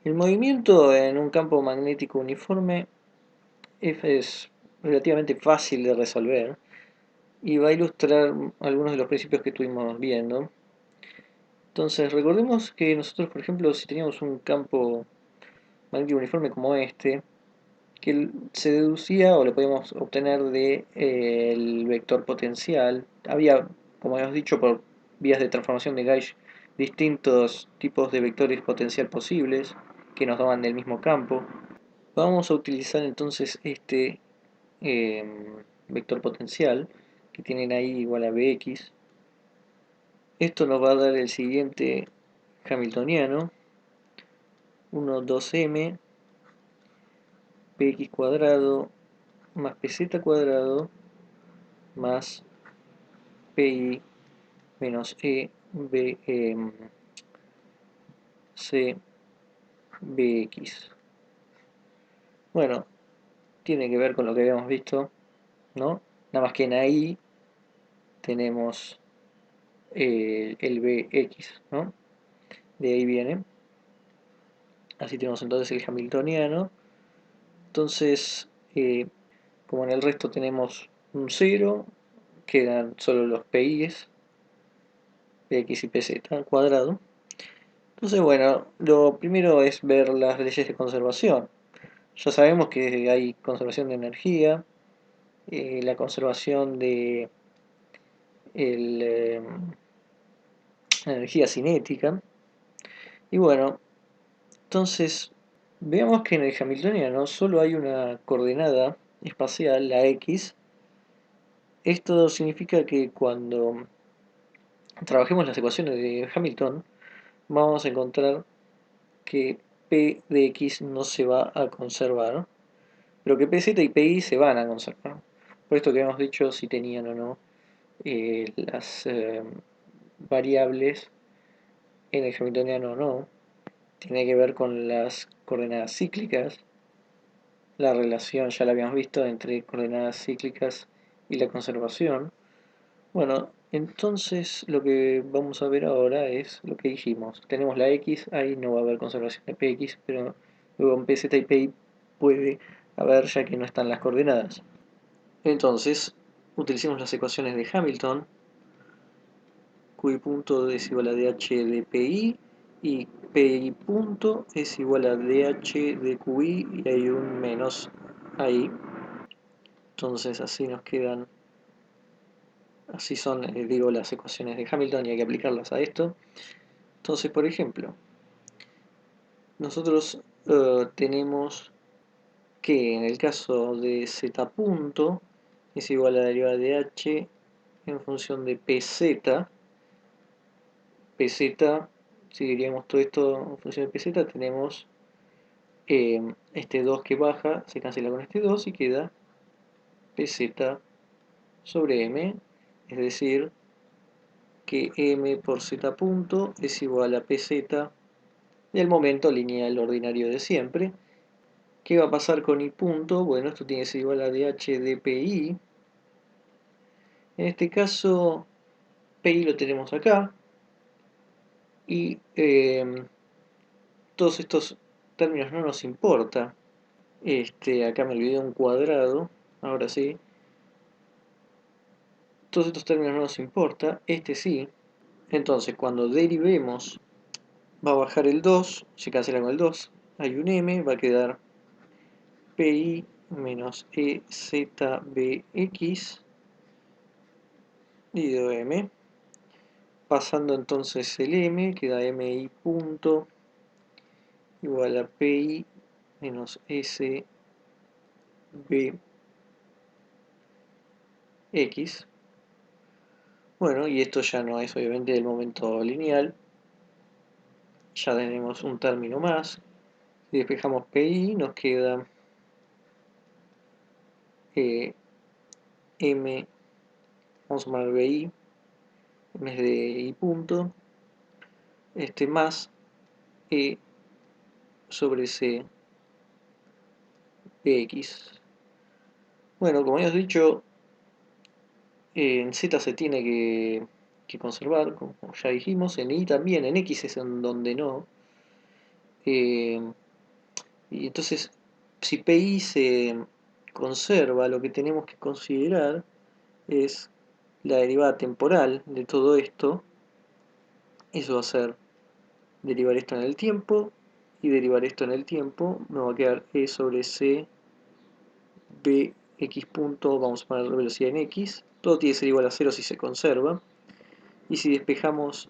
El movimiento en un campo magnético uniforme es relativamente fácil de resolver y va a ilustrar algunos de los principios que estuvimos viendo. Entonces, recordemos que nosotros, por ejemplo, si teníamos un campo magnético uniforme como este, que se deducía o lo podíamos obtener de el vector potencial. Había, como hemos dicho, por vías de transformación de Gauge, distintos tipos de vectores potencial posibles que nos daban del mismo campo. Vamos a utilizar entonces este vector potencial que tienen ahí igual a Bx. Esto nos va a dar el siguiente hamiltoniano: 1, 2m px cuadrado más pz cuadrado más pi menos e b, c bx. Bueno, tiene que ver con lo que habíamos visto, ¿no? Nada más que en ahí tenemos el bx, ¿no? De ahí viene. Así tenemos entonces el hamiltoniano. Entonces, como en el resto tenemos un 0, quedan solo los pi's, px y pz al cuadrado. Entonces, bueno, lo primero es ver las leyes de conservación. Ya sabemos que hay conservación de energía, la conservación de la energía cinética. Y bueno, entonces veamos que en el hamiltoniano solo hay una coordenada espacial, la x. Esto significa que cuando trabajemos las ecuaciones de Hamilton, vamos a encontrar que p de x no se va a conservar, pero que pz y pi se van a conservar. Por esto que hemos dicho si tenían o no las variables en el hamiltoniano o no. Tiene que ver con las coordenadas cíclicas. La relación ya la habíamos visto entre coordenadas cíclicas y la conservación. Bueno, entonces lo que vamos a ver ahora es lo que dijimos. Tenemos la x, ahí no va a haber conservación de px, pero luego en pz y pi puede haber, ya que no están las coordenadas. Entonces, utilicemos las ecuaciones de Hamilton. Qi punto es igual a dh de pi y pi punto es igual a dh de qi, y hay un menos ahí. Entonces así nos quedan, así son, digo, las ecuaciones de Hamilton, y hay que aplicarlas a esto. Entonces, por ejemplo, nosotros tenemos que en el caso de z punto es igual a la derivada de h en función de pz. Pz, si diríamos todo esto en función de pz, tenemos este 2 que baja, se cancela con este 2 y queda pz sobre m, es decir, que m por z punto es igual a pz del momento lineal ordinario de siempre. ¿Qué va a pasar con i punto? Bueno, esto tiene que ser igual a dh de pi. En este caso, pi lo tenemos acá. Y todos estos términos no nos importa. Acá me olvidé un cuadrado. Ahora sí. Todos estos términos no nos importa. Este sí. Entonces, cuando derivemos, va a bajar el 2. Se cancela con el 2. Hay un m. Va a quedar pi menos ezbx dividido m. Pasando entonces el m, queda mi punto igual a pi menos sbx. Bueno, y esto ya no es obviamente el momento lineal. Ya tenemos un término más. Si despejamos pi, nos queda m, vamos a poner bi, en vez de i punto, más e sobre c bx. Bueno, como ya os dicho, en z se tiene que conservar, como ya dijimos, en i también, en x es en donde no. Eh, y entonces, si PI se conserva, lo que tenemos que considerar es la derivada temporal de todo esto. Eso va a ser derivar esto en el tiempo y derivar esto en el tiempo. Me va a quedar E sobre C Bx punto, vamos a poner la velocidad en X. Todo tiene que ser igual a 0 si se conserva. Y si despejamos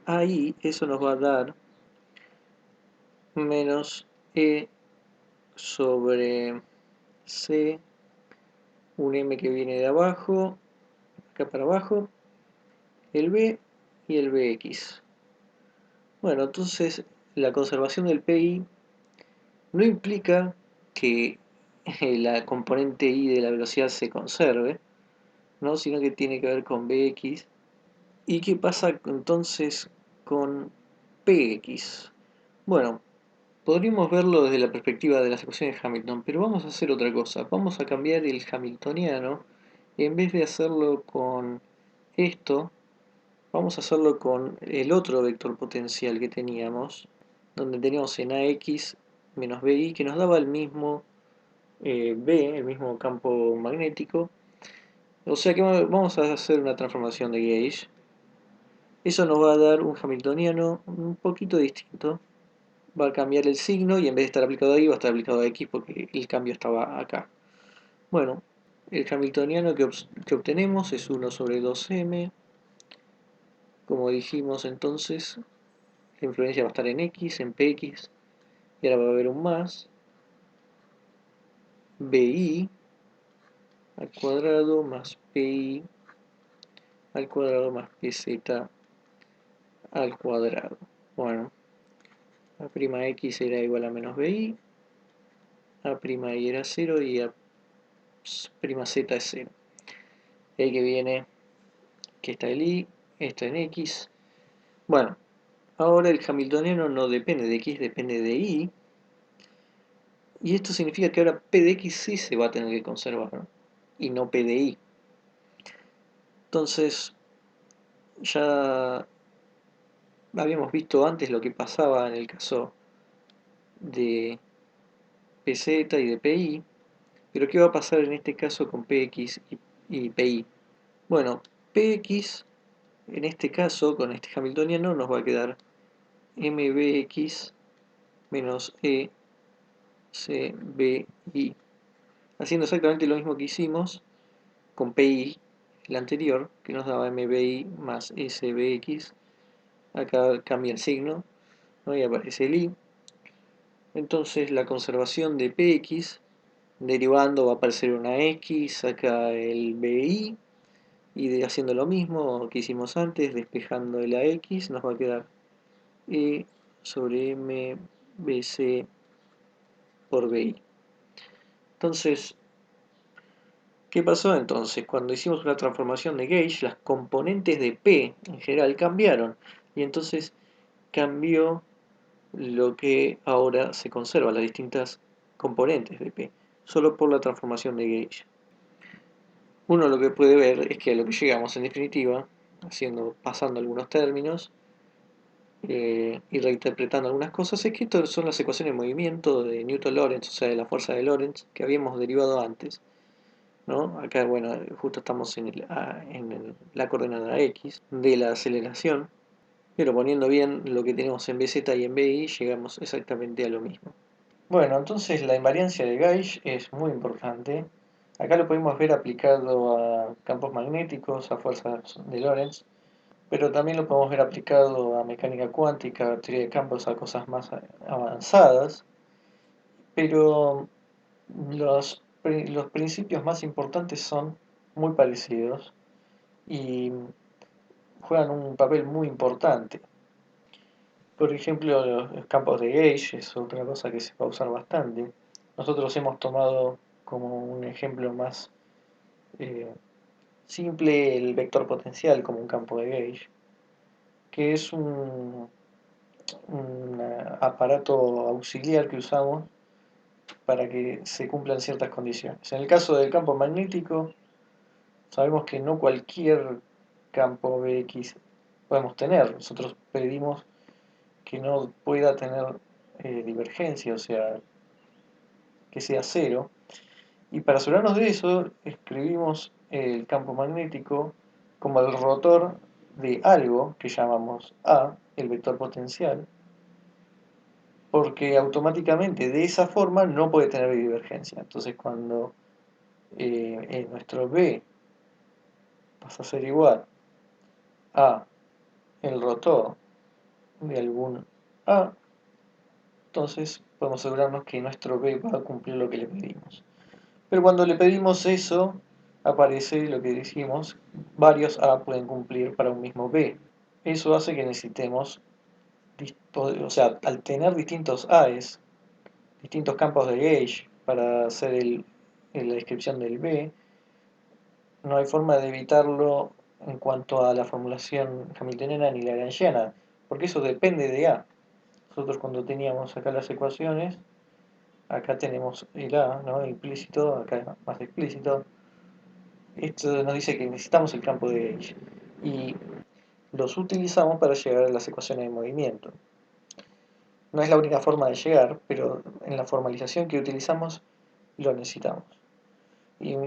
ahí, eso nos va a dar menos E sobre C, un M que viene de abajo, acá para abajo, el B y el Bx. Bueno, entonces la conservación del PI no implica que la componente I de la velocidad se conserve, ¿no? Sino que tiene que ver con Bx. ¿Y qué pasa entonces con Px? Bueno, podríamos verlo desde la perspectiva de las ecuaciones de Hamilton, pero vamos a hacer otra cosa. Vamos a cambiar el hamiltoniano. En vez de hacerlo con esto, vamos a hacerlo con el otro vector potencial que teníamos, donde teníamos en AX menos BI, que nos daba el mismo B, el mismo campo magnético. O sea que vamos a hacer una transformación de gauge. Eso nos va a dar un hamiltoniano un poquito distinto. Va a cambiar el signo y en vez de estar aplicado ahí va a estar aplicado a X porque el cambio estaba acá. Bueno, el hamiltoniano que obtenemos es 1 sobre 2m. Como dijimos entonces, la influencia va a estar en X, en Px. Y ahora va a haber un más. Bi al cuadrado más Pi al cuadrado más Pz al cuadrado. Bueno, a' X era igual a menos Bi, a' I era 0 y a' Z es 0. Y ahí que viene que está el I, esto en X. Bueno, ahora el hamiltoniano no depende de X, depende de Y. Y esto significa que ahora P de X sí se va a tener que conservar, ¿no? Y no P de Y. Entonces, ya habíamos visto antes lo que pasaba en el caso de PZ y de PI. Pero ¿qué va a pasar en este caso con PX y PI? Bueno, PX en este caso, con este hamiltoniano, nos va a quedar MBX menos ECBI. Haciendo exactamente lo mismo que hicimos con PI, el anterior, que nos daba MBI más SBX. Acá cambia el signo, ¿no? Y aparece el I. Entonces la conservación de PX, derivando va a aparecer una X, acá el BI, y haciendo lo mismo que hicimos antes, despejando la X, nos va a quedar E sobre MBC por BI. Entonces, ¿qué pasó entonces? Cuando hicimos una transformación de gauge, las componentes de P en general cambiaron, y entonces cambió lo que ahora se conserva, las distintas componentes de P, solo por la transformación de gauge. Uno lo que puede ver es que a lo que llegamos en definitiva, pasando algunos términos y reinterpretando algunas cosas, es que estas son las ecuaciones de movimiento de Newton-Lorentz, o sea, de la fuerza de Lorentz, que habíamos derivado antes, ¿no? Acá, bueno, justo estamos la coordenada X de la aceleración, pero poniendo bien lo que tenemos en BZ y en BI, llegamos exactamente a lo mismo. Bueno, entonces la invariancia de Gauge es muy importante. Acá lo podemos ver aplicado a campos magnéticos, a fuerzas de Lorentz, pero también lo podemos ver aplicado a mecánica cuántica, a teoría de campos, a cosas más avanzadas. Pero los principios más importantes son muy parecidos y juegan un papel muy importante. Por ejemplo, los campos de gauge es otra cosa que se va a usar bastante. Nosotros hemos tomado como un ejemplo más eh, simple el vector potencial como un campo de gauge, que es un aparato auxiliar que usamos para que se cumplan ciertas condiciones. En el caso del campo magnético, sabemos que no cualquier campo Bx podemos tener. Nosotros pedimos que no pueda tener divergencia, o sea, que sea cero. Y para asegurarnos de eso, escribimos el campo magnético como el rotor de algo que llamamos A, el vector potencial, porque automáticamente de esa forma no puede tener divergencia. Entonces cuando nuestro B pasa a ser igual a el rotor de algún A, entonces podemos asegurarnos que nuestro B va a cumplir lo que le pedimos. Pero cuando le pedimos eso, aparece lo que dijimos, varios A pueden cumplir para un mismo B. Eso hace que necesitemos, o sea, al tener distintos A's, distintos campos de gauge para hacer la descripción del B, no hay forma de evitarlo en cuanto a la formulación hamiltoniana ni lagrangiana, porque eso depende de A. Nosotros cuando teníamos acá las ecuaciones, acá tenemos el A, ¿no? Implícito, acá más explícito. Esto nos dice que necesitamos el campo de gauge y los utilizamos para llegar a las ecuaciones de movimiento. No es la única forma de llegar, pero en la formalización que utilizamos lo necesitamos. Y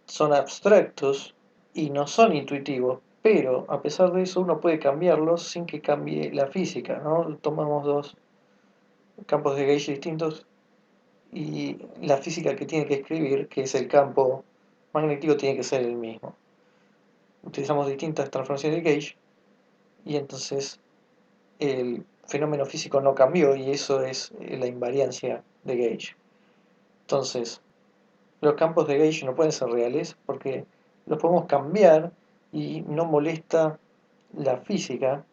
son abstractos y no son intuitivos, pero a pesar de eso uno puede cambiarlos sin que cambie la física, ¿no? Tomamos dos campos de gauge distintos y la física que tiene que escribir, que es el campo magnético, tiene que ser el mismo. Utilizamos distintas transformaciones de gauge y entonces el fenómeno físico no cambió y eso es la invariancia de gauge. Entonces, los campos de gauge no pueden ser reales porque los podemos cambiar y no molesta la física,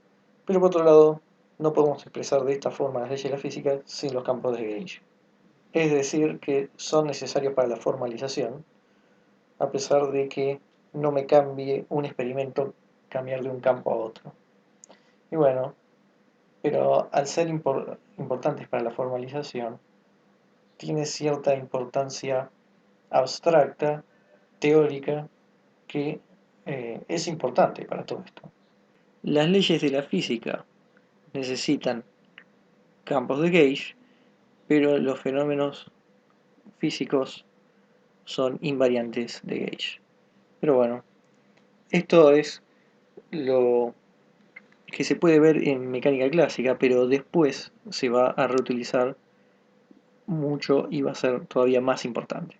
pero por otro lado, no podemos expresar de esta forma las leyes de la física sin los campos de gauge. Es decir, que son necesarios para la formalización, a pesar de que no me cambie un experimento cambiar de un campo a otro. Y bueno, pero al ser importantes para la formalización, tiene cierta importancia abstracta, teórica, que es importante para todo esto. Las leyes de la física necesitan campos de gauge, pero los fenómenos físicos son invariantes de gauge. Pero bueno, esto es lo que se puede ver en mecánica clásica, pero después se va a reutilizar mucho y va a ser todavía más importante.